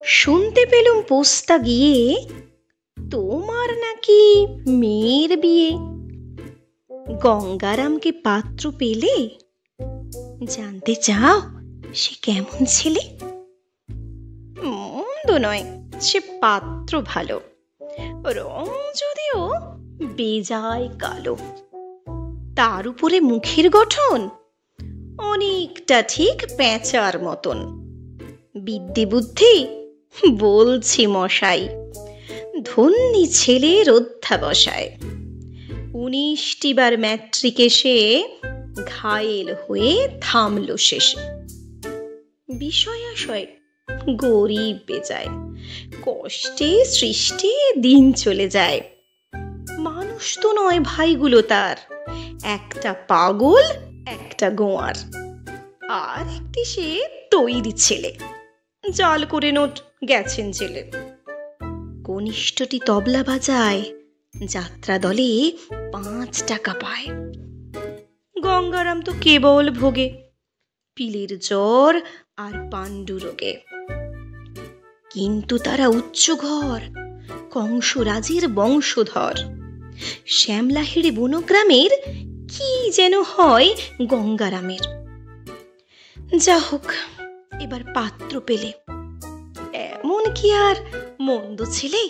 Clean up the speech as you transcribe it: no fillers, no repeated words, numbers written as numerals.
শুনতে পেলুম পোস্তা গিয়ে তোমার নাকি মেয়ের বিয়ে। গঙ্গারামকে পাত্র পেলে? জানতে চাও সে কেমন ছেলে? মন্দ নয়, সে পাত্র ভালো, রং যদিও বেজায় কালো। তার উপরে মুখের গঠন অনেকটা ঠিক পেঁচার মতন। বিদ্যে বুদ্ধি বলছি মশাই, ধন্যী ছেলের অধ্যাবসায়। 19টি বার ম্যাট্রিকে সে ঘায়েল হয়ে থামল শেষে। বিষয় আশয় গরিব বেজায়, কষ্টে সৃষ্টে দিন চলে যায়। মানুষ তো নয় ভাইগুলো তার, একটা পাগল একটা গোয়ার, আর একটি সে তৈরি ছেলে, জাল করে নোট গেছেন জেলে। কনিষ্ঠটি তবলা বাজায়, যাত্রা দলে 5 টাকা পায়। গঙ্গারাম তো কেবল ভোগে পিলের জ্বর আর পাণ্ডু রোগে। কিন্তু তারা উচ্চ ঘর, কংসরাজের বংশধর। শ্যামলাহেড়ে বনগ্রামের কি যেন হয় গঙ্গারামের। যা হোক, এবার পাত্র পেলে, এমন কি আর মন্দ ছেলে?